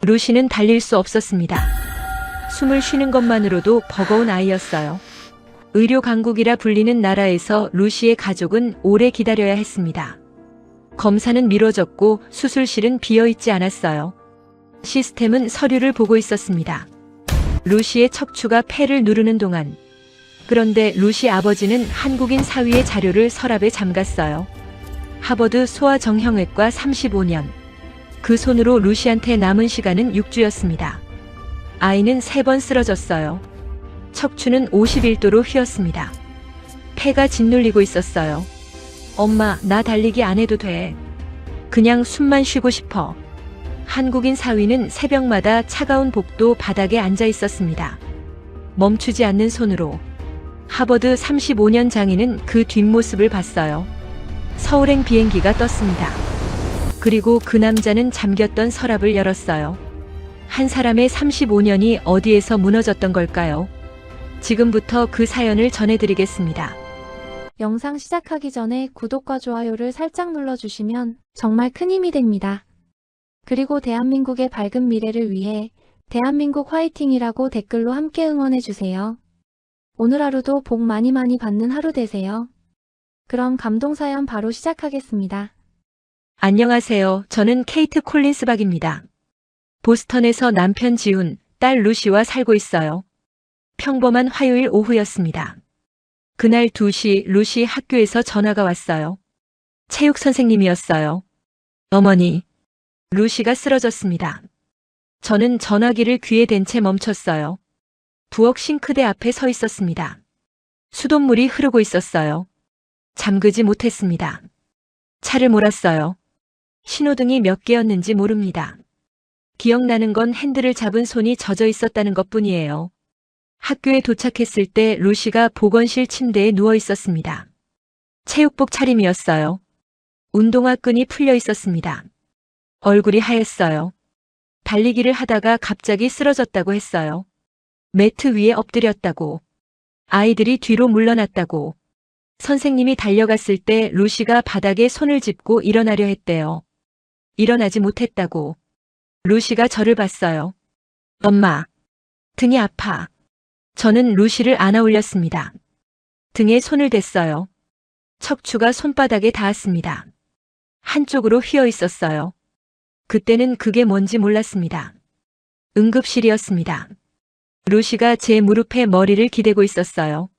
루시는 달릴 수 없었습니다. 숨을 쉬는 것만으로도 버거운 아이였어요. 의료 강국이라 불리는 나라에서 루시의 가족은 오래 기다려야 했습니다. 검사는 미뤄졌고 수술실은 비어있지 않았어요. 시스템은 서류를 보고 있었습니다. 루시의 척추가 폐를 누르는 동안. 그런데 루시 아버지는 한국인 사위의 자료를 서랍에 잠갔어요. 하버드 소아정형외과 35년. 그 손으로 루시한테 남은 시간은 6주였습니다. 아이는 3번 쓰러졌어요. 척추는 51도로 휘었습니다. 폐가 짓눌리고 있었어요. 엄마, 나 달리기 안 해도 돼. 그냥 숨만 쉬고 싶어. 한국인 사위는 새벽마다 차가운 복도 바닥에 앉아 있었습니다. 멈추지 않는 손으로. 하버드 35년 장인은 그 뒷모습을 봤어요. 서울행 비행기가 떴습니다. 그리고 그 남자는 잠겼던 서랍을 열었어요. 한 사람의 35년이 어디에서 무너졌던 걸까요? 지금부터 그 사연을 전해드리겠습니다. 영상 시작하기 전에 구독과 좋아요를 살짝 눌러주시면 정말 큰 힘이 됩니다. 그리고 대한민국의 밝은 미래를 위해 대한민국 화이팅이라고 댓글로 함께 응원해주세요. 오늘 하루도 복 많이 받는 하루 되세요. 그럼 감동 사연 바로 시작하겠습니다. 안녕하세요. 저는 케이트 콜린스박입니다. 보스턴에서 남편 지훈, 딸 루시와 살고 있어요. 평범한 화요일 오후였습니다. 그날 2시 루시 학교에서 전화가 왔어요. 체육 선생님이었어요. 어머니, 루시가 쓰러졌습니다. 저는 전화기를 귀에 댄 채 멈췄어요. 부엌 싱크대 앞에 서 있었습니다. 수돗물이 흐르고 있었어요. 잠그지 못했습니다. 차를 몰았어요. 신호등이 몇 개였는지 모릅니다. 기억나는 건 핸들을 잡은 손이 젖어 있었다는 것뿐이에요. 학교에 도착했을 때 루시가 보건실 침대에 누워 있었습니다. 체육복 차림이었어요. 운동화 끈이 풀려 있었습니다. 얼굴이 하였어요. 달리기를 하다가 갑자기 쓰러졌다고 했어요. 매트 위에 엎드렸다고. 아이들이 뒤로 물러났다고. 선생님이 달려갔을 때 루시가 바닥에 손을 짚고 일어나려 했대요. 일어나지 못했다고. 루시가 저를 봤어요. 엄마, 등이 아파. 저는 루시를 안아 올렸습니다. 등에 손을 댔어요. 척추가 손바닥에 닿았습니다. 한쪽으로 휘어 있었어요. 그때는 그게 뭔지 몰랐습니다. 응급실이었습니다. 루시가 제 무릎에 머리를 기대고 있었어요.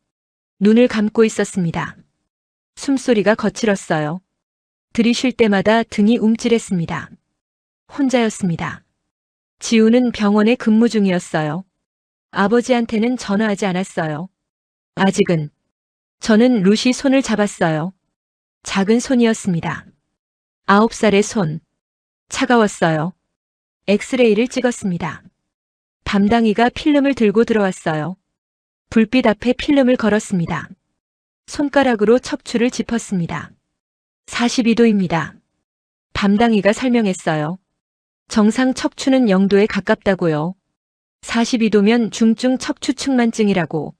눈을 감고 있었습니다. 숨소리가 거칠었어요. 들이쉴 때마다 등이 움찔했습니다. 혼자였습니다. 지우는 병원에 근무 중이었어요. 아버지한테는 전화하지 않았어요. 아직은. 저는 루시 손을 잡았어요. 작은 손이었습니다. 9살의 손. 차가웠어요. 엑스레이를 찍었습니다. 담당이가 필름을 들고 들어왔어요. 불빛 앞에 필름을 걸었습니다. 손가락으로 척추를 짚었습니다. 42도입니다. 담당이가 설명했어요. 정상 척추는 0도에 가깝다고요. 42도면 중증 척추측만증이라고.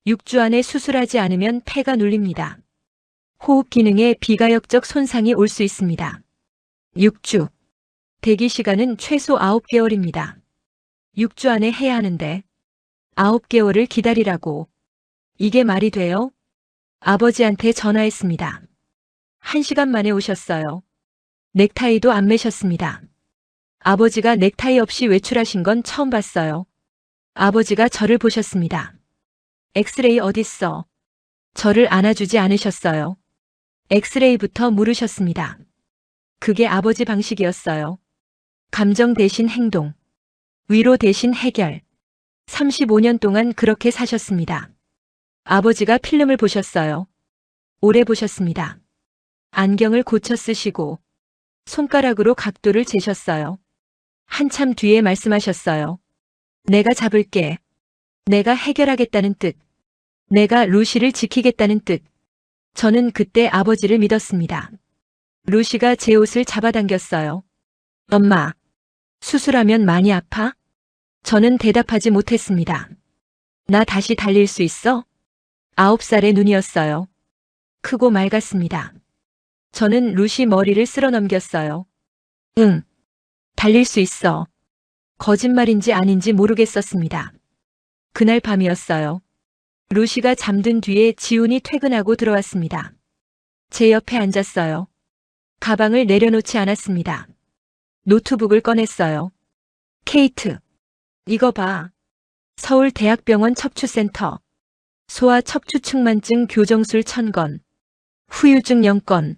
6주 안에 수술하지 않으면 폐가 눌립니다. 호흡 기능에 비가역적 손상이 올 수 있습니다. 6주. 대기 시간은 최소 9개월입니다. 6주 안에 해야 하는데 9개월을 기다리라고. 이게 말이 돼요? 아버지한테 전화했습니다. 1시간 만에 오셨어요. 넥타이도 안 매셨습니다. 아버지가 넥타이 없이 외출하신 건 처음 봤어요. 아버지가 저를 보셨습니다. 엑스레이 어딨어? 저를 안아주지 않으셨어요. 엑스레이부터 물으셨습니다. 그게 아버지 방식이었어요. 감정 대신 행동. 위로 대신 해결. 35년 동안 그렇게 사셨습니다. 아버지가 필름을 보셨어요. 오래 보셨습니다. 안경을 고쳐 쓰시고 손가락으로 각도를 재셨어요. 한참 뒤에 말씀하셨어요. 내가 잡을게. 내가 해결하겠다는 뜻. 내가 루시를 지키겠다는 뜻. 저는 그때 아버지를 믿었습니다. 루시가 제 옷을 잡아당겼어요. 엄마, 수술하면 많이 아파? 저는 대답하지 못했습니다. 나 다시 달릴 수 있어? 9살의 눈이었어요. 크고 맑았습니다. 저는 루시 머리를 쓸어 넘겼어요. 응, 달릴 수 있어. 거짓말인지 아닌지 모르겠었습니다. 그날 밤이었어요. 루시가 잠든 뒤에 지훈이 퇴근하고 들어왔습니다. 제 옆에 앉았어요. 가방을 내려놓지 않았습니다. 노트북을 꺼냈어요. 케이트, 이거 봐. 서울대학병원 척추센터. 소아 척추측만증 교정술 1000건. 후유증 0건.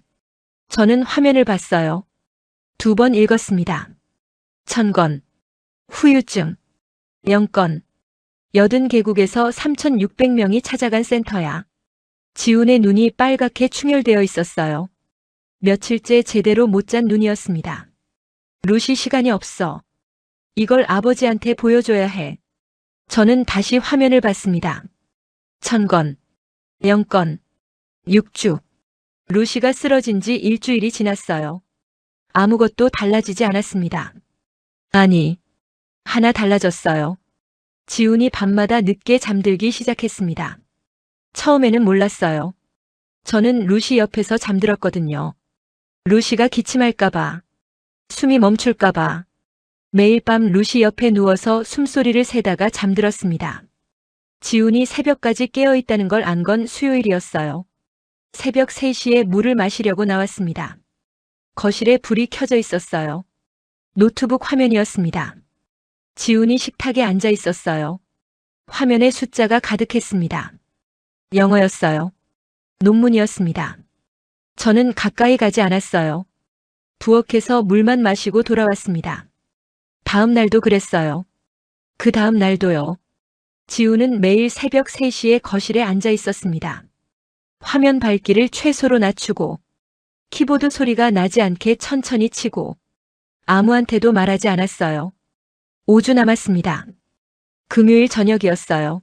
저는 화면을 봤어요. 2번 읽었습니다. 1000건. 후유증. 0건. 80개국에서 3,600명이 찾아간 센터야. 지훈의 눈이 빨갛게 충혈되어 있었어요. 며칠째 제대로 못 잔 눈이었습니다. 루시, 시간이 없어. 이걸 아버지한테 보여줘야 해. 저는 다시 화면을 봤습니다. 1000건. 0건. 6주. 루시가 쓰러진 지 일주일이 지났어요. 아무것도 달라지지 않았습니다. 아니, 하나 달라졌어요. 지훈이 밤마다 늦게 잠들기 시작했습니다. 처음에는 몰랐어요. 저는 루시 옆에서 잠들었거든요. 루시가 기침할까봐, 숨이 멈출까봐 매일 밤 루시 옆에 누워서 숨소리를 세다가 잠들었습니다. 지훈이 새벽까지 깨어있다는 걸 안 건 수요일이었어요. 새벽 3시에 물을 마시려고 나왔습니다. 거실에 불이 켜져 있었어요. 노트북 화면이었습니다. 지훈이 식탁에 앉아 있었어요. 화면에 숫자가 가득했습니다. 영어였어요. 논문이었습니다. 저는 가까이 가지 않았어요. 부엌에서 물만 마시고 돌아왔습니다. 다음 날도 그랬어요. 그 다음 날도요. 지훈은 매일 새벽 3시에 거실에 앉아 있었습니다. 화면 밝기를 최소로 낮추고 키보드 소리가 나지 않게 천천히 치고 아무한테도 말하지 않았어요. 5주 남았습니다. 금요일 저녁이었어요.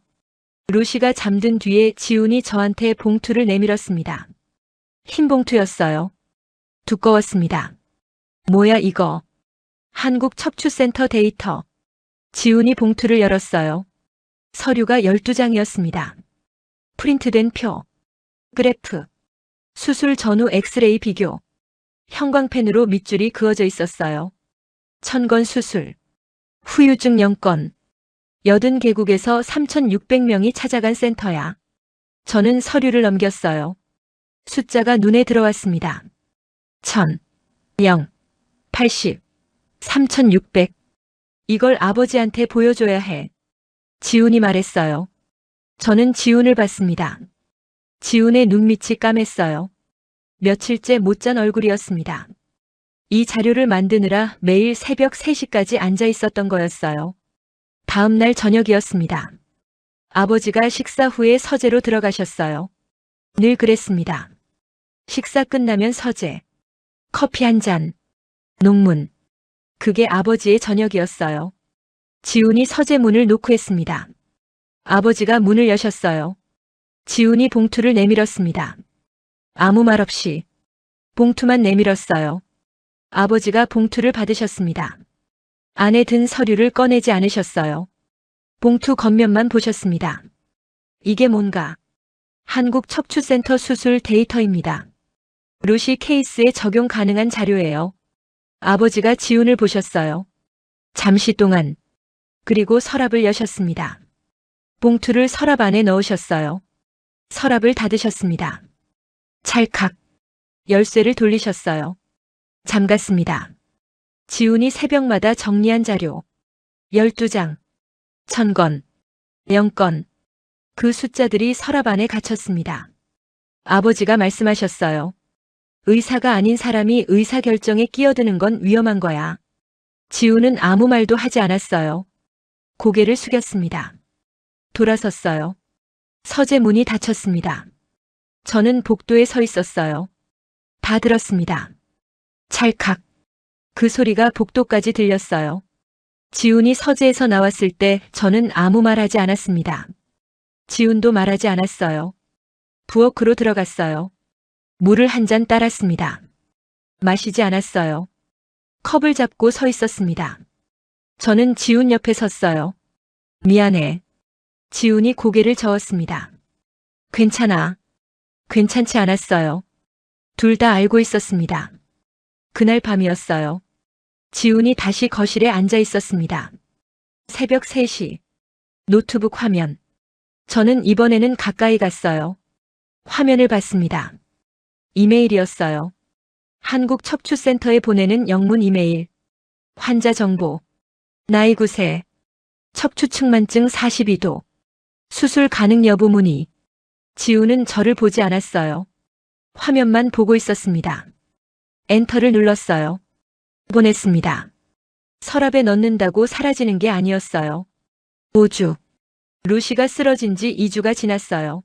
루시가 잠든 뒤에 지훈이 저한테 봉투를 내밀었습니다. 흰 봉투였어요. 두꺼웠습니다. 뭐야 이거? 한국 척추센터 데이터. 지훈이 봉투를 열었어요. 서류가 12장이었습니다. 프린트된 표, 그래프, 수술 전후 엑스레이 비교, 형광펜으로 밑줄이 그어져 있었어요. 1000건 수술, 후유증 0건, 80개국에서 3,600명이 찾아간 센터야. 저는 서류를 넘겼어요. 숫자가 눈에 들어왔습니다. 1000, 0, 80, 3,600. 이걸 아버지한테 보여줘야 해. 지훈이 말했어요. 저는 지훈을 봤습니다. 지훈의 눈밑이 까맸어요. 며칠째 못 잔 얼굴이었습니다. 이 자료를 만드느라 매일 새벽 3시까지 앉아 있었던 거였어요. 다음 날 저녁이었습니다. 아버지가 식사 후에 서재로 들어가셨어요. 늘 그랬습니다. 식사 끝나면 서재, 커피 한 잔, 논문. 그게 아버지의 저녁이었어요. 지훈이 서재 문을 노크했습니다. 아버지가 문을 여셨어요. 지훈이 봉투를 내밀었습니다. 아무 말 없이 봉투만 내밀었어요. 아버지가 봉투를 받으셨습니다. 안에 든 서류를 꺼내지 않으셨어요. 봉투 겉면만 보셨습니다. 이게 뭔가? 한국 척추센터 수술 데이터입니다. 루시 케이스에 적용 가능한 자료예요. 아버지가 지훈을 보셨어요. 잠시 동안. 그리고 서랍을 여셨습니다. 봉투를 서랍 안에 넣으셨어요. 서랍을 닫으셨습니다. 찰칵. 열쇠를 돌리셨어요. 잠갔습니다. 지훈이 새벽마다 정리한 자료. 12장. 1000건. 0건. 그 숫자들이 서랍 안에 갇혔습니다. 아버지가 말씀하셨어요. 의사가 아닌 사람이 의사결정에 끼어드는 건 위험한 거야. 지훈은 아무 말도 하지 않았어요. 고개를 숙였습니다. 돌아섰어요. 서재 문이 닫혔습니다. 저는 복도에 서 있었어요. 다 들었습니다. 찰칵. 그 소리가 복도까지 들렸어요. 지훈이 서재에서 나왔을 때 저는 아무 말 하지 않았습니다. 지훈도 말하지 않았어요. 부엌으로 들어갔어요. 물을 한 잔 따랐습니다. 마시지 않았어요. 컵을 잡고 서 있었습니다. 저는 지훈 옆에 섰어요. 미안해. 지훈이 고개를 저었습니다. 괜찮아. 괜찮지 않았어요. 둘 다 알고 있었습니다. 그날 밤이었어요. 지훈이 다시 거실에 앉아 있었습니다. 새벽 3시. 노트북 화면. 저는 이번에는 가까이 갔어요. 화면을 봤습니다. 이메일이었어요. 한국척추센터에 보내는 영문 이메일. 환자 정보. 나이 9세. 척추측만증 42도. 수술 가능 여부 문의. 지우는 저를 보지 않았어요. 화면만 보고 있었습니다. 엔터를 눌렀어요. 보냈습니다. 서랍에 넣는다고 사라지는 게 아니었어요. 5주. 루시가 쓰러진 지 2주가 지났어요.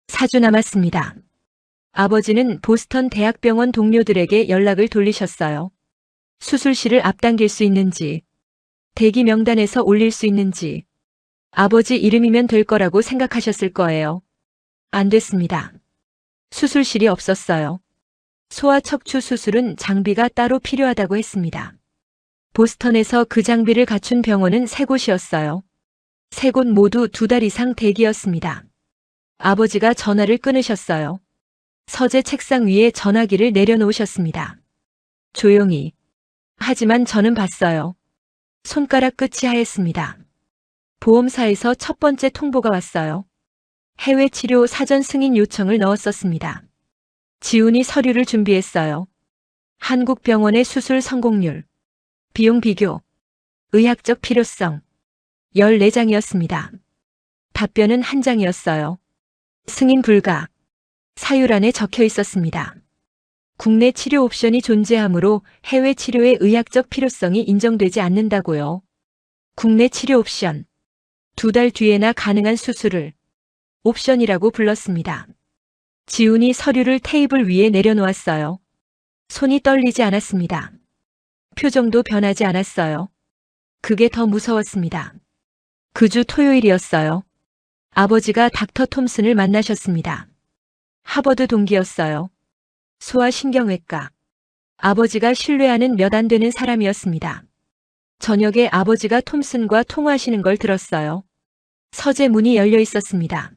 4주 남았습니다. 아버지는 보스턴 대학병원 동료들에게 연락을 돌리셨어요. 수술실을 앞당길 수 있는지, 대기 명단에서 올릴 수 있는지, 아버지 이름이면 될 거라고 생각하셨을 거예요. 안 됐습니다. 수술실이 없었어요. 소아척추 수술은 장비가 따로 필요하다고 했습니다. 보스턴에서 그 장비를 갖춘 병원은 3곳이었어요. 3곳 모두 2달 이상 대기였습니다. 아버지가 전화를 끊으셨어요. 서재 책상 위에 전화기를 내려놓으셨습니다. 조용히. 하지만 저는 봤어요. 손가락 끝이 하였습니다. 보험사에서 첫 번째 통보가 왔어요. 해외 치료 사전 승인 요청을 넣었었습니다. 지훈이 서류를 준비했어요. 한국 병원의 수술 성공률, 비용 비교, 의학적 필요성, 14장이었습니다. 답변은 1장이었어요. 승인 불가. 사유란에 적혀 있었습니다. 국내 치료 옵션이 존재하므로 해외 치료의 의학적 필요성이 인정되지 않는다고요. 국내 치료 옵션. 2달 뒤에나 가능한 수술을 옵션이라고 불렀습니다. 지훈이 서류를 테이블 위에 내려놓았어요. 손이 떨리지 않았습니다. 표정도 변하지 않았어요. 그게 더 무서웠습니다. 그 주 토요일이었어요. 아버지가 닥터 톰슨을 만나셨습니다. 하버드 동기였어요. 소아신경외과. 아버지가 신뢰하는 몇 안 되는 사람이었습니다. 저녁에 아버지가 톰슨과 통화하시는 걸 들었어요. 서재 문이 열려 있었습니다.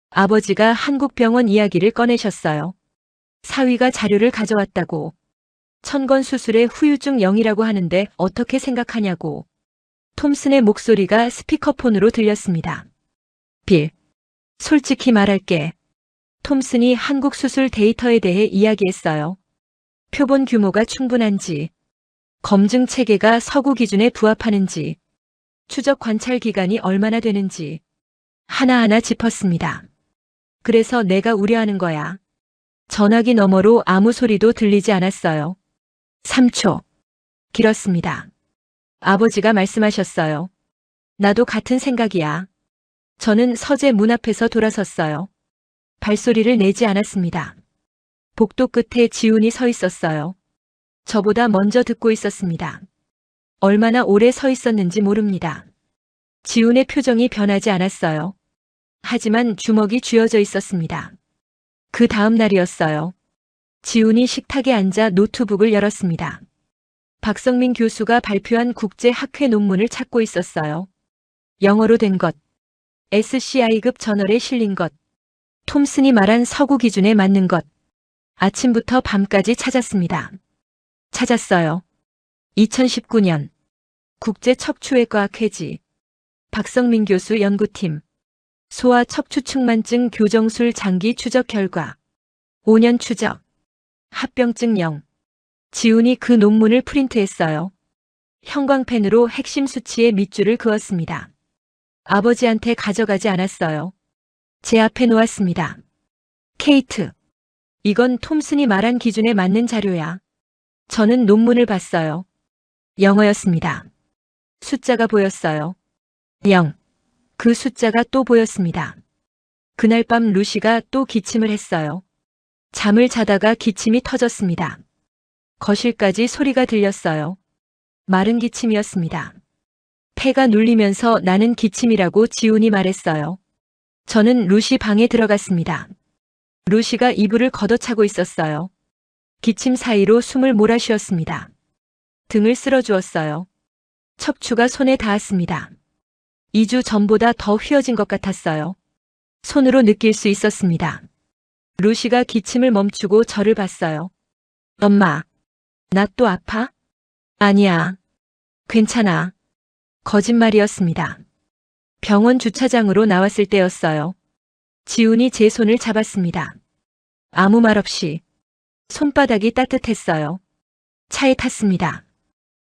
아버지가 한국 병원 이야기를 꺼내셨어요. 사위가 자료를 가져왔다고. 천건 수술의 후유증 0이라고 하는데 어떻게 생각하냐고. 톰슨의 목소리가 스피커폰으로 들렸습니다. 빌, 솔직히 말할게. 톰슨이 한국 수술 데이터에 대해 이야기했어요. 표본 규모가 충분한지, 검증 체계가 서구 기준에 부합하는지, 추적 관찰 기간이 얼마나 되는지 하나하나 짚었습니다. 그래서 내가 우려하는 거야. 전화기 너머로 아무 소리도 들리지 않았어요. 3초. 길었습니다. 아버지가 말씀하셨어요. 나도 같은 생각이야. 저는 서재 문 앞에서 돌아섰어요. 발소리를 내지 않았습니다. 복도 끝에 지훈이 서 있었어요. 저보다 먼저 듣고 있었습니다. 얼마나 오래 서 있었는지 모릅니다. 지훈의 표정이 변하지 않았어요. 하지만 주먹이 쥐어져 있었습니다. 그 다음 날이었어요. 지훈이 식탁에 앉아 노트북을 열었습니다. 박성민 교수가 발표한 국제학회 논문을 찾고 있었어요. 영어로 된 것, SCI급 저널에 실린 것, 톰슨이 말한 서구 기준에 맞는 것. 아침부터 밤까지 찾았습니다. 찾았어요. 2019년 국제척추외과학회지 박성민 교수 연구팀 소아척추측만증 교정술 장기 추적 결과 5년 추적 합병증 0. 지훈이 그 논문을 프린트했어요. 형광펜으로 핵심 수치의 밑줄을 그었습니다. 아버지한테 가져가지 않았어요. 제 앞에 놓았습니다. 케이트, 이건 톰슨이 말한 기준에 맞는 자료야. 저는 논문을 봤어요. 영어였습니다. 숫자가 보였어요. 0. 그 숫자가 또 보였습니다. 그날 밤 루시가 또 기침을 했어요. 잠을 자다가 기침이 터졌습니다. 거실까지 소리가 들렸어요. 마른 기침이었습니다. 폐가 눌리면서 나는 기침이라고 지훈이 말했어요. 저는 루시 방에 들어갔습니다. 루시가 이불을 걷어차고 있었어요. 기침 사이로 숨을 몰아쉬었습니다. 등을 쓸어주었어요. 척추가 손에 닿았습니다. 2주 전보다 더 휘어진 것 같았어요. 손으로 느낄 수 있었습니다. 루시가 기침을 멈추고 저를 봤어요. 엄마, 나 또 아파? 아니야. 괜찮아. 거짓말이었습니다. 병원 주차장으로 나왔을 때였어요. 지훈이 제 손을 잡았습니다. 아무 말 없이. 손바닥이 따뜻했어요. 차에 탔습니다.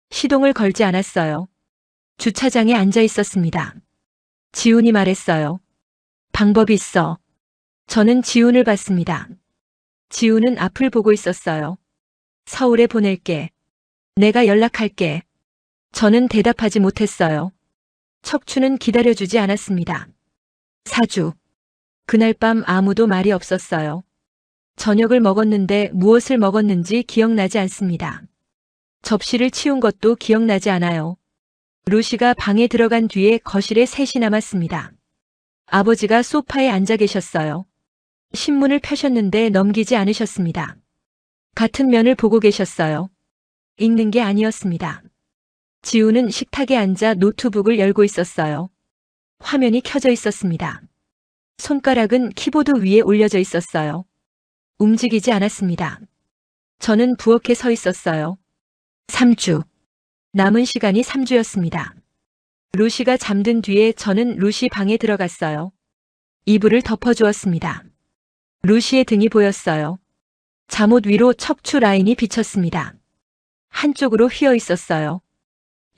시동을 걸지 않았어요. 주차장에 앉아 있었습니다. 지훈이 말했어요. 방법이 있어. 저는 지훈을 봤습니다. 지훈은 앞을 보고 있었어요. 서울에 보낼게. 내가 연락할게. 저는 대답하지 못했어요. 척추는 기다려주지 않았습니다. 4주. 그날 밤 아무도 말이 없었어요. 저녁을 먹었는데 무엇을 먹었는지 기억나지 않습니다. 접시를 치운 것도 기억나지 않아요. 루시가 방에 들어간 뒤에 거실에 셋이 남았습니다. 아버지가 소파에 앉아 계셨어요. 신문을 펴셨는데 넘기지 않으셨습니다. 같은 면을 보고 계셨어요. 읽는 게 아니었습니다. 지우는 식탁에 앉아 노트북을 열고 있었어요. 화면이 켜져 있었습니다. 손가락은 키보드 위에 올려져 있었어요. 움직이지 않았습니다. 저는 부엌에 서 있었어요. 3주. 남은 시간이 3주였습니다. 루시가 잠든 뒤에 저는 루시 방에 들어갔어요. 이불을 덮어주었습니다. 루시의 등이 보였어요. 잠옷 위로 척추 라인이 비쳤습니다. 한쪽으로 휘어 있었어요.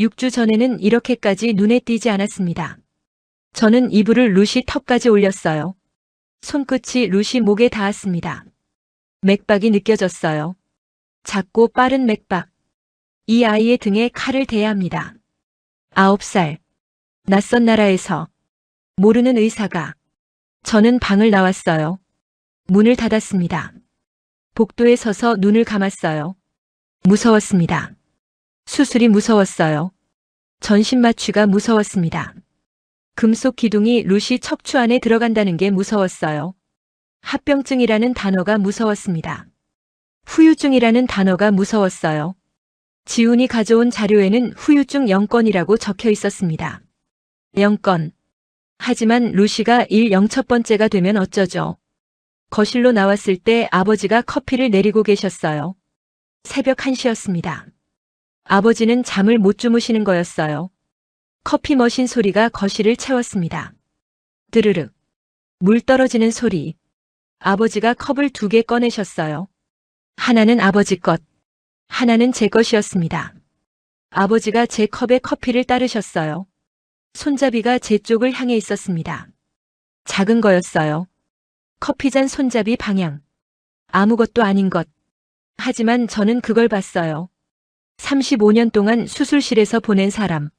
6주 전에는 이렇게까지 눈에 띄지 않았습니다. 저는 이불을 루시 턱까지 올렸어요. 손끝이 루시 목에 닿았습니다. 맥박이 느껴졌어요. 작고 빠른 맥박. 이 아이의 등에 칼을 대야 합니다. 9살. 낯선 나라에서. 모르는 의사가. 저는 방을 나왔어요. 문을 닫았습니다. 복도에 서서 눈을 감았어요. 무서웠습니다. 수술이 무서웠어요. 전신 마취가 무서웠습니다. 금속 기둥이 루시 척추 안에 들어간다는 게 무서웠어요. 합병증이라는 단어가 무서웠습니다. 후유증이라는 단어가 무서웠어요. 지훈이 가져온 자료에는 후유증 0건이라고 적혀 있었습니다. 0건. 하지만 루시가 0첫번째가 되면 어쩌죠? 거실로 나왔을 때 아버지가 커피를 내리고 계셨어요. 새벽 1시였습니다. 아버지는 잠을 못 주무시는 거였어요. 커피 머신 소리가 거실을 채웠습니다. 드르륵. 물 떨어지는 소리. 아버지가 컵을 2개 꺼내셨어요. 하나는 아버지 것, 하나는 제 것이었습니다. 아버지가 제 컵에 커피를 따르셨어요. 손잡이가 제 쪽을 향해 있었습니다. 작은 거였어요. 커피잔 손잡이 방향. 아무것도 아닌 것. 하지만 저는 그걸 봤어요. 35년 동안 수술실에서 보낸 사람.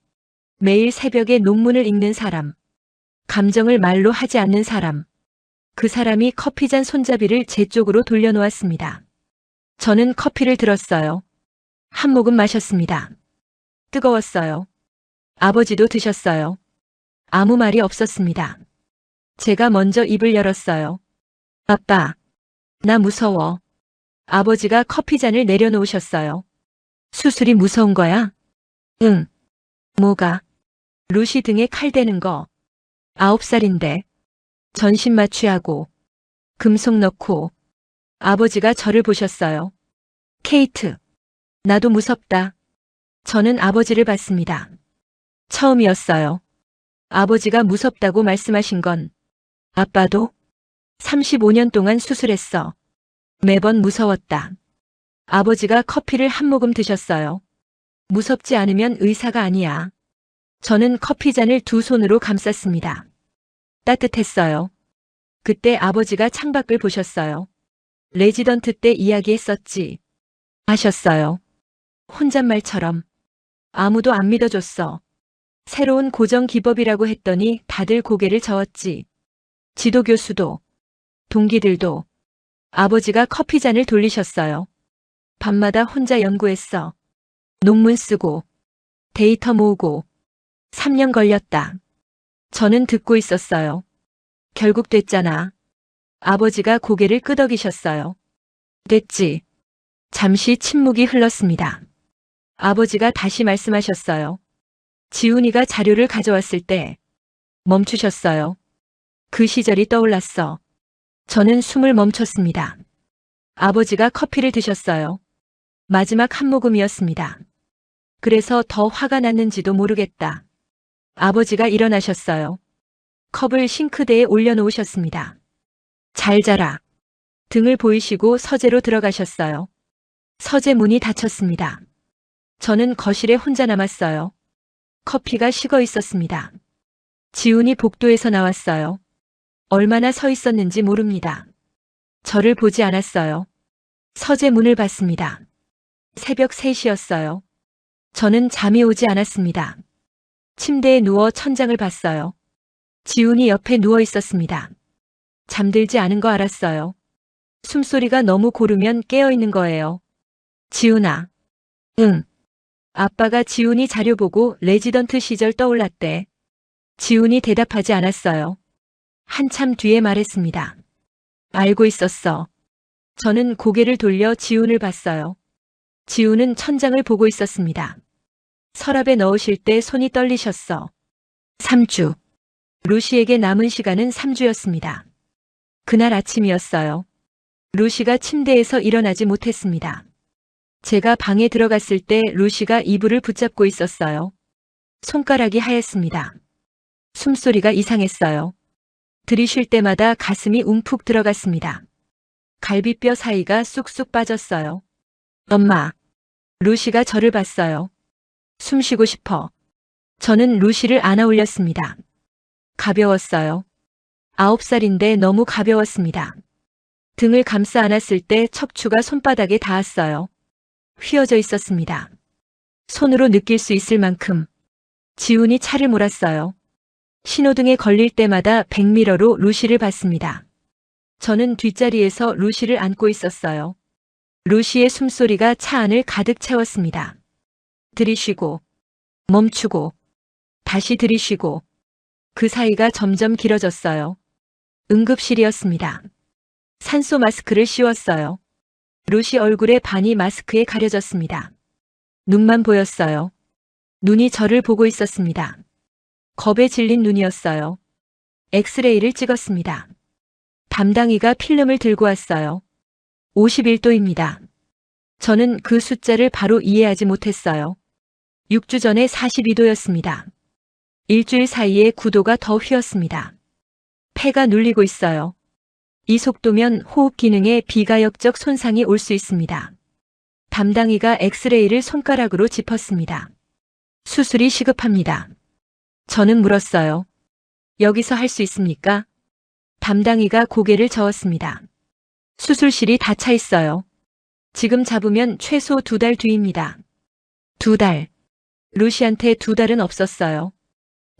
매일 새벽에 논문을 읽는 사람. 감정을 말로 하지 않는 사람. 그 사람이 커피잔 손잡이를 제 쪽으로 돌려놓았습니다. 저는 커피를 들었어요. 한 모금 마셨습니다. 뜨거웠어요. 아버지도 드셨어요. 아무 말이 없었습니다. 제가 먼저 입을 열었어요. 아빠, 나 무서워. 아버지가 커피잔을 내려놓으셨어요. 수술이 무서운 거야? 응. 뭐가? 루시 등에 칼 대는 거. 9살인데. 전신 마취하고. 금속 넣고. 아버지가 저를 보셨어요. 케이트, 나도 무섭다. 저는 아버지를 봤습니다. 처음이었어요. 아버지가 무섭다고 말씀하신 건. 아빠도? 35년 동안 수술했어. 매번 무서웠다. 아버지가 커피를 한 모금 드셨어요. 무섭지 않으면 의사가 아니야. 저는 커피잔을 2손으로 감쌌습니다. 따뜻했어요. 그때 아버지가 창밖을 보셨어요. 레지던트 때 이야기했었지. 하셨어요. 혼잣말처럼. 아무도 안 믿어줬어. 새로운 고정 기법이라고 했더니 다들 고개를 저었지. 지도교수도, 동기들도. 아버지가 커피잔을 돌리셨어요. 밤마다 혼자 연구했어. 논문 쓰고, 데이터 모으고. 3년 걸렸다. 저는 듣고 있었어요. 결국 됐잖아. 아버지가 고개를 끄덕이셨어요. 됐지. 잠시 침묵이 흘렀습니다. 아버지가 다시 말씀하셨어요. 지훈이가 자료를 가져왔을 때 멈추셨어요. 그 시절이 떠올랐어. 저는 숨을 멈췄습니다. 아버지가 커피를 드셨어요. 마지막 한 모금이었습니다. 그래서 더 화가 났는지도 모르겠다. 아버지가 일어나셨어요. 컵을 싱크대에 올려놓으셨습니다. 잘 자라. 등을 보이시고 서재로 들어가셨어요. 서재 문이 닫혔습니다. 저는 거실에 혼자 남았어요. 커피가 식어 있었습니다. 지훈이 복도에서 나왔어요. 얼마나 서 있었는지 모릅니다. 저를 보지 않았어요. 서재 문을 봤습니다. 새벽 3시였어요. 저는 잠이 오지 않았습니다. 침대에 누워 천장을 봤어요. 지훈이 옆에 누워 있었습니다. 잠들지 않은 거 알았어요. 숨소리가 너무 고르면 깨어 있는 거예요. 지훈아. 응. 아빠가 지훈이 자료 보고 레지던트 시절 떠올랐대. 지훈이 대답하지 않았어요. 한참 뒤에 말했습니다. 알고 있었어. 저는 고개를 돌려 지훈을 봤어요. 지훈은 천장을 보고 있었습니다. 서랍에 넣으실 때 손이 떨리셨어. 3주. 루시에게 남은 시간은 3주였습니다. 그날 아침이었어요. 루시가 침대에서 일어나지 못했습니다. 제가 방에 들어갔을 때 루시가 이불을 붙잡고 있었어요. 손가락이 하였습니다. 숨소리가 이상했어요. 들이쉴 때마다 가슴이 움푹 들어갔습니다. 갈비뼈 사이가 쑥쑥 빠졌어요. 엄마. 루시가 저를 봤어요. 숨 쉬고 싶어. 저는 루시를 안아 올렸습니다. 가벼웠어요. 9살인데 너무 가벼웠습니다. 등을 감싸 안았을 때 척추가 손바닥에 닿았어요. 휘어져 있었습니다. 손으로 느낄 수 있을 만큼. 지훈이 차를 몰았어요. 신호등에 걸릴 때마다 백미러로 루시를 봤습니다. 저는 뒷자리에서 루시를 안고 있었어요. 루시의 숨소리가 차 안을 가득 채웠습니다. 들이쉬고, 멈추고, 다시 들이쉬고, 그 사이가 점점 길어졌어요. 응급실이었습니다. 산소 마스크를 씌웠어요. 루시 얼굴의 반이 마스크에 가려졌습니다. 눈만 보였어요. 눈이 저를 보고 있었습니다. 겁에 질린 눈이었어요. 엑스레이를 찍었습니다. 담당이가 필름을 들고 왔어요. 51도입니다. 저는 그 숫자를 바로 이해하지 못했어요. 6주 전에 42도였습니다. 일주일 사이에 9도가 더 휘었습니다. 폐가 눌리고 있어요. 이 속도면 호흡 기능에 비가역적 손상이 올 수 있습니다. 담당이가 엑스레이를 손가락으로 짚었습니다. 수술이 시급합니다. 저는 물었어요. 여기서 할 수 있습니까? 담당이가 고개를 저었습니다. 수술실이 다 차 있어요. 지금 잡으면 최소 2달 뒤입니다. 2달. 루시한테 2달은 없었어요.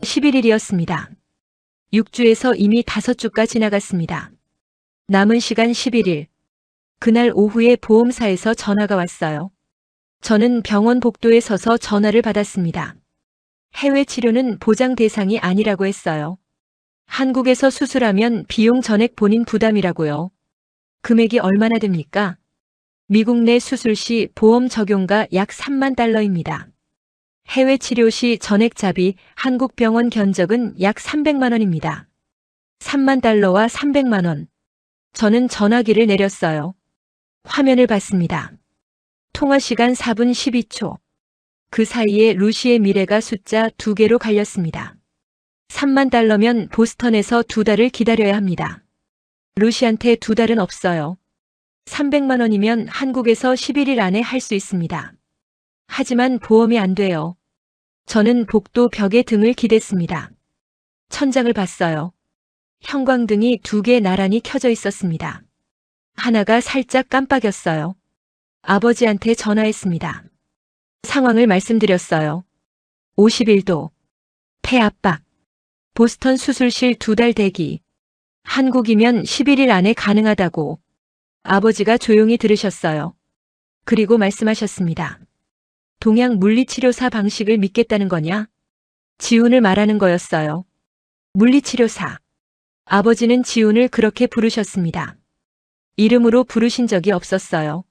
11일이었습니다. 6주에서 이미 5주가 지나갔습니다. 남은 시간 11일. 그날 오후에 보험사에서 전화가 왔어요. 저는 병원 복도에 서서 전화를 받았습니다. 해외 치료는 보장 대상이 아니라고 했어요. 한국에서 수술하면 비용 전액 본인 부담이라고요. 금액이 얼마나 됩니까? 미국 내 수술 시 보험 적용가 약 3만 달러입니다. 해외 치료 시 전액 자비 한국 병원 견적은 약 300만 원입니다. 3만 달러와 300만 원. 저는 전화기를 내렸어요. 화면을 봤습니다. 통화 시간 4분 12초. 그 사이에 루시의 미래가 숫자 2개로 갈렸습니다. 3만 달러면 보스턴에서 2달을 기다려야 합니다. 루시한테 2달은 없어요. 300만 원이면 한국에서 11일 안에 할 수 있습니다. 하지만 보험이 안 돼요. 저는 복도 벽에 등을 기댔습니다. 천장을 봤어요. 형광등이 2개 나란히 켜져 있었습니다. 하나가 살짝 깜빡였어요. 아버지한테 전화했습니다. 상황을 말씀드렸어요. 51도. 폐 압박. 보스턴 수술실 2달 대기. 한국이면 11일 안에 가능하다고. 아버지가 조용히 들으셨어요. 그리고 말씀하셨습니다. 동양 물리치료사 방식을 믿겠다는 거냐? 지훈을 말하는 거였어요. 물리치료사. 아버지는 지훈을 그렇게 부르셨습니다. 이름으로 부르신 적이 없었어요.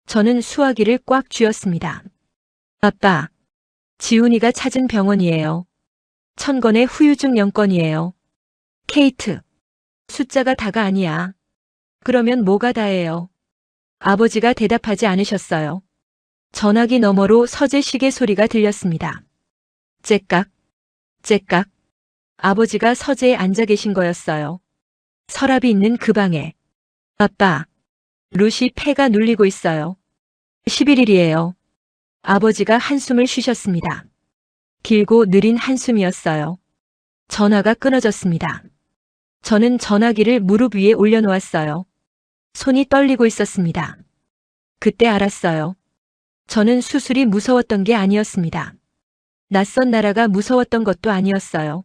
저는 수화기를 꽉 쥐었습니다. 아빠, 지훈이가 찾은 병원이에요. 1000건의 후유증 영건이에요. 케이트, 숫자가 다가 아니야. 그러면 뭐가 다예요? 아버지가 대답하지 않으셨어요. 전화기 너머로 서재 시계 소리가 들렸습니다. 째깍, 째깍. 아버지가 서재에 앉아 계신 거였어요. 서랍이 있는 그 방에. 아빠. 루시 폐가 눌리고 있어요. 11일이에요. 아버지가 한숨을 쉬셨습니다. 길고 느린 한숨이었어요. 전화가 끊어졌습니다. 저는 전화기를 무릎 위에 올려놓았어요. 손이 떨리고 있었습니다. 그때 알았어요. 저는 수술이 무서웠던 게 아니었습니다. 낯선 나라가 무서웠던 것도 아니었어요.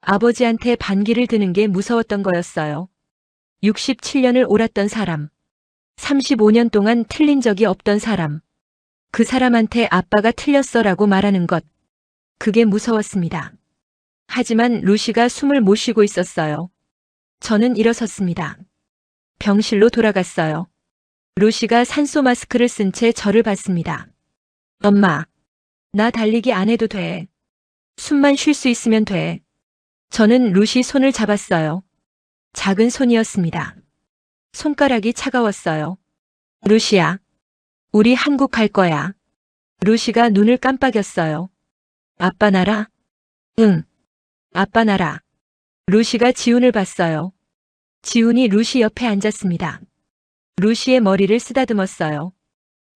아버지한테 반기를 드는 게 무서웠던 거였어요. 67년을 옳았던 사람. 35년 동안 틀린 적이 없던 사람. 그 사람한테 아빠가 틀렸어라고 말하는 것. 그게 무서웠습니다. 하지만 루시가 숨을 못 쉬고 있었어요. 저는 일어섰습니다. 병실로 돌아갔어요. 루시가 산소 마스크를 쓴 채 저를 봤습니다. 엄마, 나 달리기 안 해도 돼. 숨만 쉴 수 있으면 돼. 저는 루시 손을 잡았어요. 작은 손이었습니다. 손가락이 차가웠어요. 루시야, 우리 한국 갈 거야. 루시가 눈을 깜빡였어요. 아빠 나라? 응. 아빠 나라. 루시가 지훈을 봤어요. 지훈이 루시 옆에 앉았습니다. 루시의 머리를 쓰다듬었어요.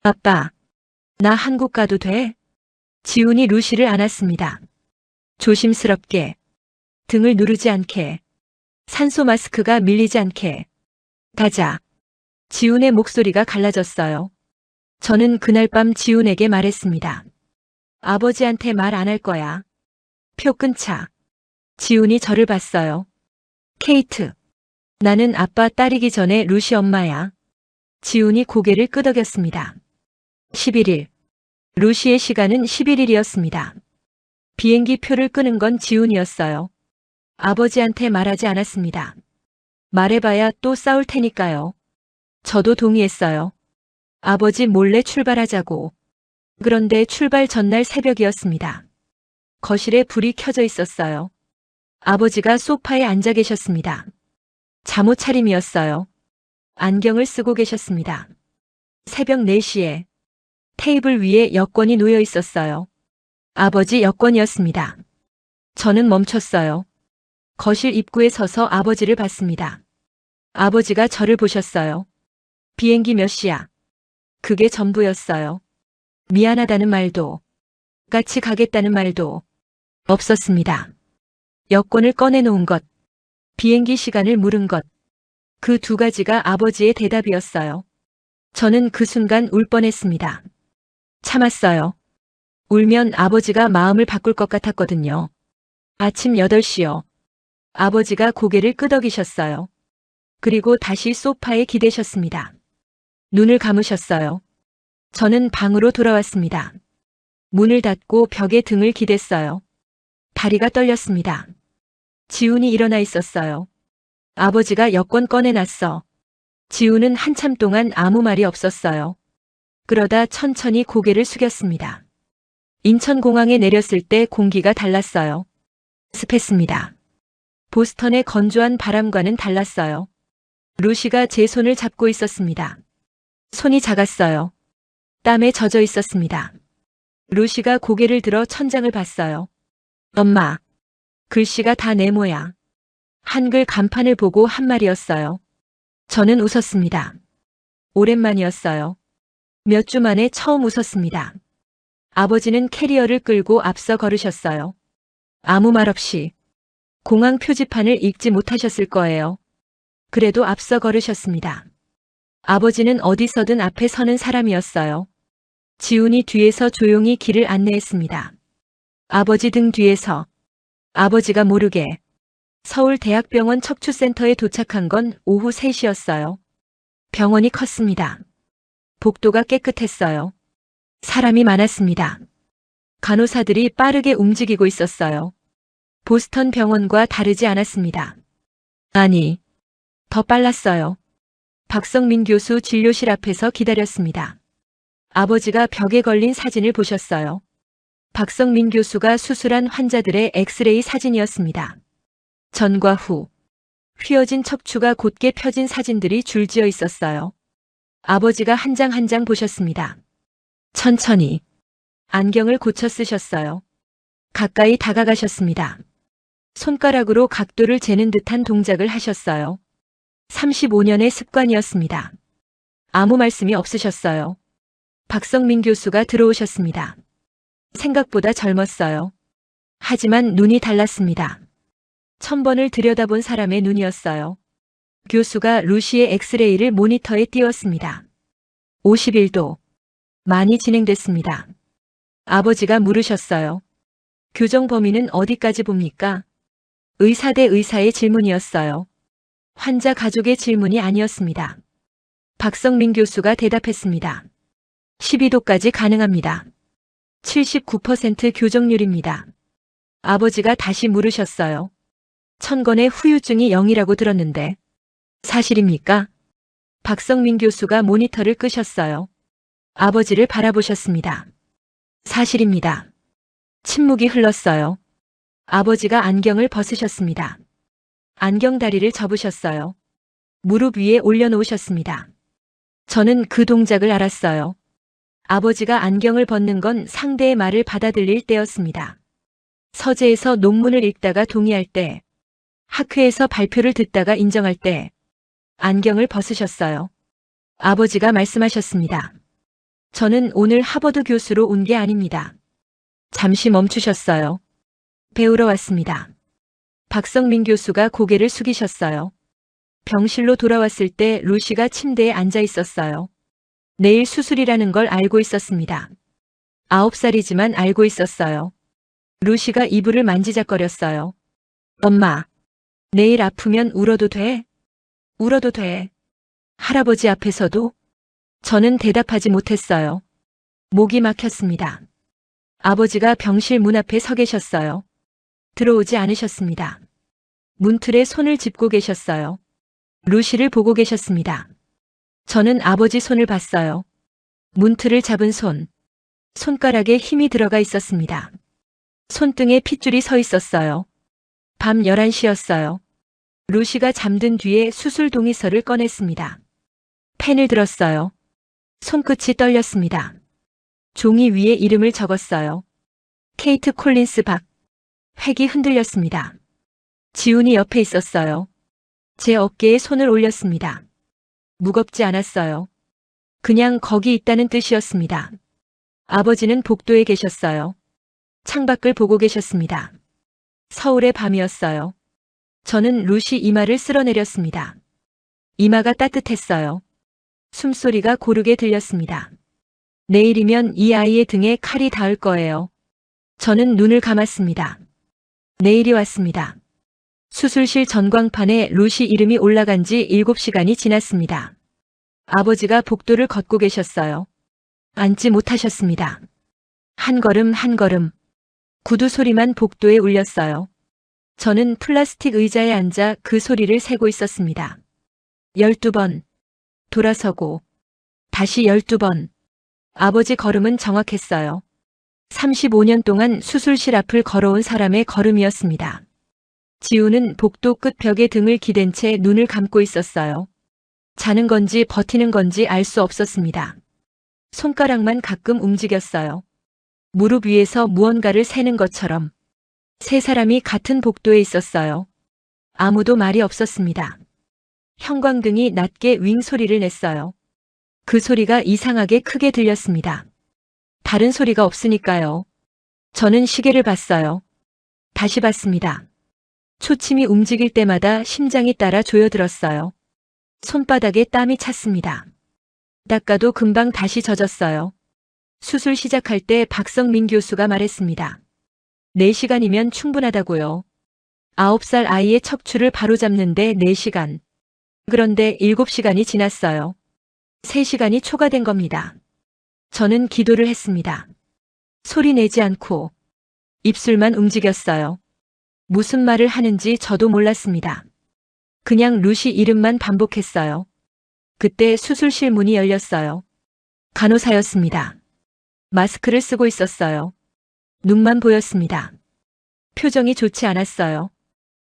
아빠, 나 한국 가도 돼? 지훈이 루시를 안았습니다. 조심스럽게. 등을 누르지 않게. 산소 마스크가 밀리지 않게. 가자. 지훈의 목소리가 갈라졌어요. 저는 그날 밤 지훈에게 말했습니다. 아버지한테 말 안 할 거야. 표 끊자. 지훈이 저를 봤어요. 케이트. 나는 아빠 딸이기 전에 루시 엄마야. 지훈이 고개를 끄덕였습니다. 11일. 루시의 시간은 11일이었습니다. 비행기 표를 끄는 건 지훈이었어요. 아버지한테 말하지 않았습니다. 말해봐야 또 싸울 테니까요. 저도 동의했어요. 아버지 몰래 출발하자고. 그런데 출발 전날 새벽이었습니다. 거실에 불이 켜져 있었어요. 아버지가 소파에 앉아 계셨습니다. 잠옷 차림이었어요. 안경을 쓰고 계셨습니다. 새벽 4시에 테이블 위에 여권이 놓여 있었어요. 아버지 여권이었습니다. 저는 멈췄어요. 거실 입구에 서서 아버지를 봤습니다. 아버지가 저를 보셨어요. 비행기 몇 시야? 그게 전부였어요. 미안하다는 말도, 같이 가겠다는 말도 없었습니다. 여권을 꺼내놓은 것, 비행기 시간을 물은 것, 그 두 가지가 아버지의 대답이었어요. 저는 그 순간 울 뻔했습니다. 참았어요. 울면 아버지가 마음을 바꿀 것 같았거든요. 아침 8시요. 아버지가 고개를 끄덕이셨어요. 그리고 다시 소파에 기대셨습니다. 눈을 감으셨어요. 저는 방으로 돌아왔습니다. 문을 닫고 벽에 등을 기댔어요. 다리가 떨렸습니다. 지훈이 일어나 있었어요. 아버지가 여권 꺼내놨어. 지훈은 한참 동안 아무 말이 없었어요. 그러다 천천히 고개를 숙였습니다. 인천공항에 내렸을 때 공기가 달랐어요. 습했습니다. 보스턴의 건조한 바람과는 달랐어요. 루시가 제 손을 잡고 있었습니다. 손이 작았어요. 땀에 젖어 있었습니다. 루시가 고개를 들어 천장을 봤어요. 엄마, 글씨가 다 네모야. 한글 간판을 보고 한 말이었어요. 저는 웃었습니다. 오랜만이었어요. 몇 주 만에 처음 웃었습니다. 아버지는 캐리어를 끌고 앞서 걸으셨어요. 아무 말 없이. 공항 표지판을 읽지 못하셨을 거예요. 그래도 앞서 걸으셨습니다. 아버지는 어디서든 앞에 서는 사람이었어요. 지훈이 뒤에서 조용히 길을 안내했습니다. 아버지 등 뒤에서. 아버지가 모르게. 서울대학병원 척추센터에 도착한 건 오후 3시였어요. 병원이 컸습니다. 복도가 깨끗했어요. 사람이 많았습니다. 간호사들이 빠르게 움직이고 있었어요. 보스턴 병원과 다르지 않았습니다. 아니, 더 빨랐어요. 박성민 교수 진료실 앞에서 기다렸습니다. 아버지가 벽에 걸린 사진을 보셨어요. 박성민 교수가 수술한 환자들의 엑스레이 사진이었습니다. 전과 후, 휘어진 척추가 곧게 펴진 사진들이 줄지어 있었어요. 아버지가 한 장 한 장 보셨습니다. 천천히. 안경을 고쳐 쓰셨어요. 가까이 다가가셨습니다. 손가락으로 각도를 재는 듯한 동작을 하셨어요. 35년의 습관이었습니다. 아무 말씀이 없으셨어요. 박성민 교수가 들어오셨습니다. 생각보다 젊었어요. 하지만 눈이 달랐습니다. 1000번을 들여다본 사람의 눈이었어요. 교수가 루시의 엑스레이를 모니터에 띄웠습니다. 51도. 많이 진행됐습니다. 아버지가 물으셨어요. 교정 범위는 어디까지 봅니까? 의사 대 의사의 질문이었어요. 환자 가족의 질문이 아니었습니다. 박성민 교수가 대답했습니다. 12도까지 가능합니다. 79% 교정률입니다. 아버지가 다시 물으셨어요. 천건의 후유증이 0이라고 들었는데 사실입니까? 박성민 교수가 모니터를 끄셨어요. 아버지를 바라보셨습니다. 사실입니다. 침묵이 흘렀어요. 아버지가 안경을 벗으셨습니다. 안경다리를 접으셨어요. 무릎 위에 올려놓으셨습니다. 저는 그 동작을 알았어요. 아버지가 안경을 벗는 건 상대의 말을 받아들일 때였습니다. 서재에서 논문을 읽다가 동의할 때, 학회에서 발표를 듣다가 인정할 때, 안경을 벗으셨어요. 아버지가 말씀하셨습니다. 저는 오늘 하버드 교수로 온 게 아닙니다. 잠시 멈추셨어요. 배우러 왔습니다. 박성민 교수가 고개를 숙이셨어요. 병실로 돌아왔을 때 루시가 침대에 앉아 있었어요. 내일 수술이라는 걸 알고 있었습니다. 9살이지만 알고 있었어요. 루시가 이불을 만지작거렸어요. 엄마, 내일 아프면 울어도 돼? 울어도 돼. 할아버지 앞에서도? 저는 대답하지 못했어요. 목이 막혔습니다. 아버지가 병실 문 앞에 서 계셨어요. 들어오지 않으셨습니다. 문틀에 손을 짚고 계셨어요. 루시를 보고 계셨습니다. 저는 아버지 손을 봤어요. 문틀을 잡은 손. 손가락에 힘이 들어가 있었습니다. 손등에 핏줄이 서 있었어요. 밤 11시였어요. 루시가 잠든 뒤에 수술 동의서를 꺼냈습니다. 펜을 들었어요. 손끝이 떨렸습니다. 종이 위에 이름을 적었어요. 케이트 콜린스 박. 획이 흔들렸습니다. 지훈이 옆에 있었어요. 제 어깨에 손을 올렸습니다. 무겁지 않았어요. 그냥 거기 있다는 뜻이었습니다. 아버지는 복도에 계셨어요. 창밖을 보고 계셨습니다. 서울의 밤이었어요. 저는 루시 이마를 쓸어내렸습니다. 이마가 따뜻했어요. 숨소리가 고르게 들렸습니다. 내일이면 이 아이의 등에 칼이 닿을 거예요. 저는 눈을 감았습니다. 내일이 왔습니다. 수술실 전광판에 루시 이름이 올라간 지 7시간이 지났습니다. 아버지가 복도를 걷고 계셨어요. 앉지 못하셨습니다. 한 걸음 한 걸음. 구두 소리만 복도에 울렸어요. 저는 플라스틱 의자에 앉아 그 소리를 세고 있었습니다. 12번. 돌아서고. 다시 12번. 아버지 걸음은 정확했어요. 35년 동안 수술실 앞을 걸어온 사람의 걸음이었습니다. 지우는 복도 끝 벽에 등을 기댄 채 눈을 감고 있었어요. 자는 건지 버티는 건지 알 수 없었습니다. 손가락만 가끔 움직였어요. 무릎 위에서 무언가를 세는 것처럼. 세 사람이 같은 복도에 있었어요. 아무도 말이 없었습니다. 형광등이 낮게 윙 소리를 냈어요. 그 소리가 이상하게 크게 들렸습니다. 다른 소리가 없으니까요. 저는 시계를 봤어요. 다시 봤습니다. 초침이 움직일 때마다 심장이 따라 조여들었어요. 손바닥에 땀이 찼습니다. 닦아도 금방 다시 젖었어요. 수술 시작할 때 박성민 교수가 말했습니다. 4시간이면 충분하다고요. 9살 아이의 척추를 바로잡는데 4시간. 그런데 7시간이 지났어요. 3시간이 초과된 겁니다. 저는 기도를 했습니다. 소리 내지 않고 입술만 움직였어요. 무슨 말을 하는지 저도 몰랐습니다. 그냥 루시 이름만 반복했어요. 그때 수술실 문이 열렸어요. 간호사였습니다. 마스크를 쓰고 있었어요. 눈만 보였습니다. 표정이 좋지 않았어요.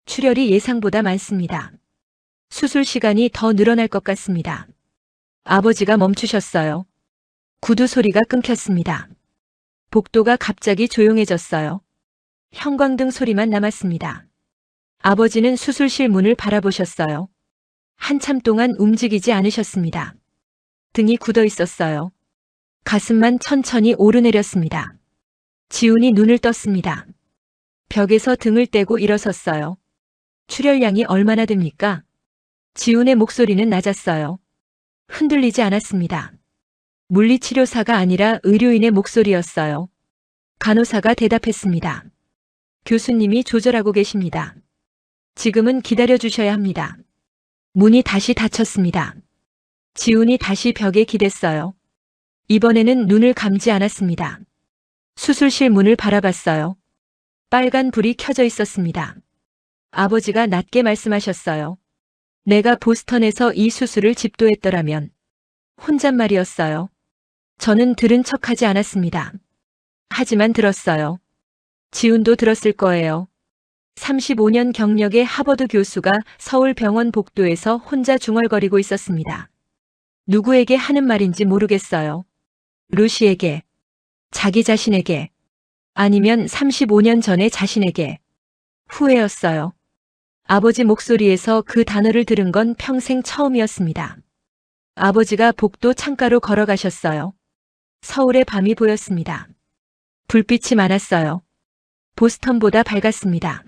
출혈이 예상보다 많습니다. 수술 시간이 더 늘어날 것 같습니다. 아버지가 멈추셨어요. 구두 소리가 끊겼습니다. 복도가 갑자기 조용해졌어요. 형광등 소리만 남았습니다. 아버지는 수술실 문을 바라보셨어요. 한참 동안 움직이지 않으셨습니다. 등이 굳어 있었어요. 가슴만 천천히 오르내렸습니다. 지훈이 눈을 떴습니다. 벽에서 등을 떼고 일어섰어요. 출혈량이 얼마나 됩니까? 지훈의 목소리는 낮았어요. 흔들리지 않았습니다. 물리치료사가 아니라 의료인의 목소리였어요. 간호사가 대답했습니다. 교수님이 조절하고 계십니다. 지금은 기다려주셔야 합니다. 문이 다시 닫혔습니다. 지훈이 다시 벽에 기댔어요. 이번에는 눈을 감지 않았습니다. 수술실 문을 바라봤어요. 빨간 불이 켜져 있었습니다. 아버지가 낮게 말씀하셨어요. 내가 보스턴에서 이 수술을 집도했더라면. 혼잣말이었어요. 저는 들은 척하지 않았습니다. 하지만 들었어요. 지훈도 들었을 거예요. 35년 경력의 하버드 교수가 서울병원 복도에서 혼자 중얼거리고 있었습니다. 누구에게 하는 말인지 모르겠어요. 루시에게, 자기 자신에게, 아니면 35년 전의 자신에게. 후회였어요. 아버지 목소리에서 그 단어를 들은 건 평생 처음이었습니다. 아버지가 복도 창가로 걸어가셨어요. 서울의 밤이 보였습니다. 불빛이 많았어요. 보스턴보다 밝았습니다.